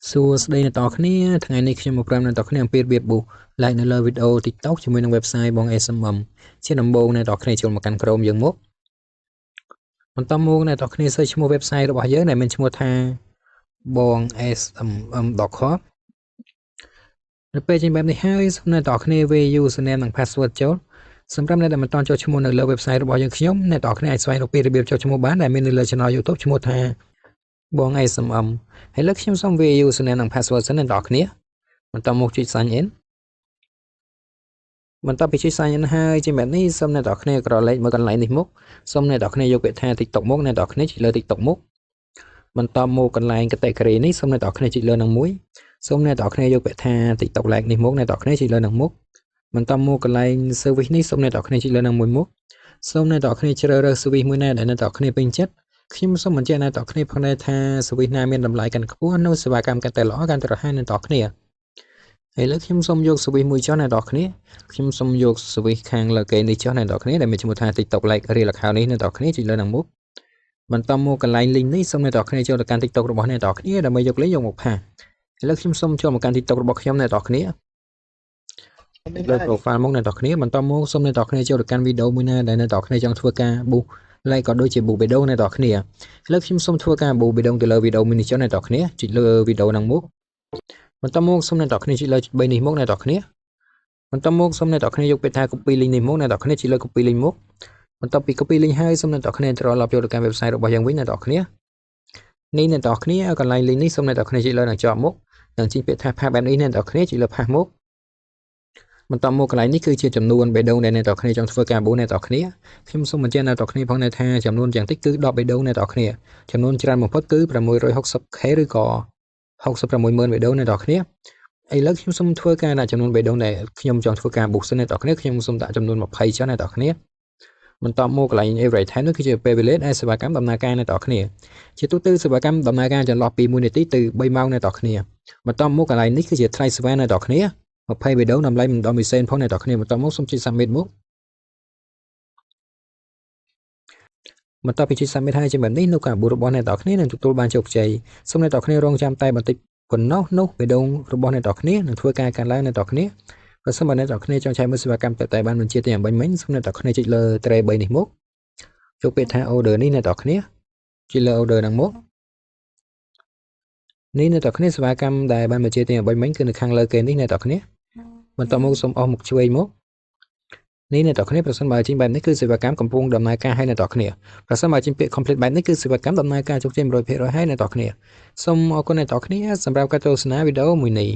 សួស្តីអ្នកនរគ្នាថ្ងៃនេះខ្ញុំមកប្រាប់អ្នកនរគ្នាអំពីរបៀបប៊ូស like នៅលើវីដេអូ TikTok ជាមួយនឹង website បង SMM ជាដំបូងអ្នកនរគ្នាចូលមកកាន់ Chrome យើងមកបន្តមកអ្នកនរគ្នា search ឈ្មោះ website របស់យើងដែលមានឈ្មោះថាបង smm.com នៅពេលចេញបែបនេះហើយសូមអ្នកនរគ្នាវា username និង password ចូលសម្រាប់អ្នកដែលមិនទាន់ចូលឈ្មោះនៅលើ website របស់យើងខ្ញុំអ្នកនរគ្នាអាចស្វែងរកពីរបៀបចូលឈ្មោះបានដែលមាននៅលើ channel YouTube ឈ្មោះថាបង SMM ហើយលើកខ្ញុំសូមវា username និង password សិនអ្នកនរគ្នាបន្តមកចុច sign in បន្ទាប់ពីចុច sign in ហើយជាបែបនេះសូមអ្នកនរគ្នាក្រឡេកមើលកន្លែងនេះមកសូមអ្នកនរគ្នាយកពាក្យថា TikTok មកអ្នកនរគ្នាចុចលើ TikTok មកបន្តមកកន្លែង category នេះសូមអ្នកនរគ្នាចុចលើនឹងមួយសូមអ្នកនរគ្នាយកពាក្យថា TikTok like នេះមកអ្នកនរគ្នាចុចលើនឹងមកបន្តមកកន្លែង service នេះសូមអ្នកនរគ្នាចុចលើនឹងមួយមកសូមអ្នកនរគ្នាជ្រើសរើស service មួយណាដែលអ្នកនរគ្នាពេញចិត្តខ្ញុំសូមបញ្ជាក់អ្នកនរគ្នាផងដែរថា service ណាមានតម្លៃកាន់ខ្ពស់នៅសេវាកម្មកាន់តែល្អកាន់តែរហ័សអ្នកនរគ្នាហើយលើខ្ញុំសូមយក service មួយចុះអ្នកនរគ្នាខ្ញុំសូមយក service ខាងលើគេនេះចុះអ្នកនរគ្នាដែលមានឈ្មោះថា TikTok like real account នេះអ្នកនរគ្នាចុចលើនឹងមុខបន្តមកកន្លែង link នេះសូមអ្នកនរគ្នាចូលទៅកាន់ TikTok របស់អ្នកនរគ្នាដើម្បីយក link យកមកផាសហើយលើខ្ញុំសូមចូលមកកាន់ TikTok របស់ខ្ញុំអ្នកនរគ្នាលើ profile មកអ្នកនរគ្នាបន្តមកសូមអ្នកនរគ្នាចូលទៅកាន់វីដេអូមួយណាដែលអ្នកនរគ្នាចង់ធ្វើការ boost like ក៏ដូចជា boost បេដងអ្នកនរគ្នាលើខ្ញុំសូមធ្វើការ boost បេដងទៅលើវីដេអូមួយនេះចុះអ្នកនរគ្នាចុចលើវីដេអូហ្នឹងមកបន្តមកសូមអ្នកនរគ្នាចុចលើ3នេះមកអ្នកនរគ្នាបន្តមកសូមអ្នកនរគ្នាយកពាក្យថា copy link នេះមកអ្នកនរគ្នាចុចលើ copy link មកបន្ទាប់ពី copy link ហើយសូមអ្នកនរគ្នាត្រឡប់យកទៅកាន់ website របស់យើងវិញអ្នកនរគ្នានេះអ្នកនរគ្នាកន្លែង link នេះសូមអ្នកនរគ្នាចុចលើនឹងជាប់មកនឹងជិះពាក្យថា pass បែបនេះអ្នកនរគ្នាចុចលើ pass មកបន្តមកកន្លែងនេះគឺជាចំនួនបេដងដែលអ្នកនរគ្នាចង់ធ្វើការ boost អ្នកនរគ្នាខ្ញុំសូមបញ្ជាក់អ្នកនរគ្នាផងដែរថាចំនួនយ៉ាងតិចគឺ10បេដងអ្នកនរគ្នាចំនួនច្រើនបំផុតគឺ 660k ឬក៏66000បេដងអ្នកនរគ្នាឥឡូវខ្ញុំសូមធ្វើការដាក់ចំនួនបេដងដែលខ្ញុំចង់ធ្វើការ boost អ្នកនរគ្នាខ្ញុំសូមដាក់ចំនួន20ចុះអ្នកនរគ្នាបន្តមកកន្លែង average time នោះគឺជាពេលវេលាដែលសេវាកម្មដំណើរការអ្នកនរគ្នាជាទូទៅសេវាកម្មដំណើរការចន្លោះពី1នាទីទៅ3ម៉ោងអ្នកនរគ្នាបន្តមកកន្លែងនេះគឺជាថ្លៃសេវាអ្នកនរគ្នា20បេដងតម្លៃមិនដល់1សេនផងអ្នកនរគ្នាបន្តមកសូមចុច submit មកបន្ទាប់ពីចុច submit ហើយជាបែបនេះនៅការប៊ូរបស់អ្នកនរគ្នានឹងទទួលបានជោគជ័យសូមអ្នកនរគ្នារងចាំតែបន្តិចប៉ុណ្ណោះនោះបេដងរបស់អ្នកនរគ្នានឹងធ្វើការកើនឡើងអ្នកនរគ្នាប្រសិនបើអ្នកនរគ្នាចង់ឆែកមើលសេវាកម្មតែបានបញ្ជាទាំងបាញ់មិញសូមអ្នកនរគ្នាចុចលើ tray 3នេះមកយកពាក្យថា order នេះអ្នកនរគ្នាចុចលើ order ហ្នឹងមកនេះអ្នកនរគ្នាសេវាកម្មដែលបានបញ្ជាទាំងបាញ់មិញគឺនៅខាងលើគេនេះអ្នកនរគ្នាបន្តមកសូមអស់មុខឆ្វេងមកនេះអ្នកនរគ្នាប្រសិនបើចេញបែបនេះគឺសេវាកម្មកំពុងដំណើរការឲ្យអ្នកនរគ្នាប្រសិនបើចេញពាក្យ complete បែបនេះគឺសេវាកម្មដំណើរការជោគជ័យ 100% ឲ្យអ្នកនរគ្នាសូមអរគុណអ្នកនរគ្នាសម្រាប់ការទស្សនាវីដេអូមួយនេះ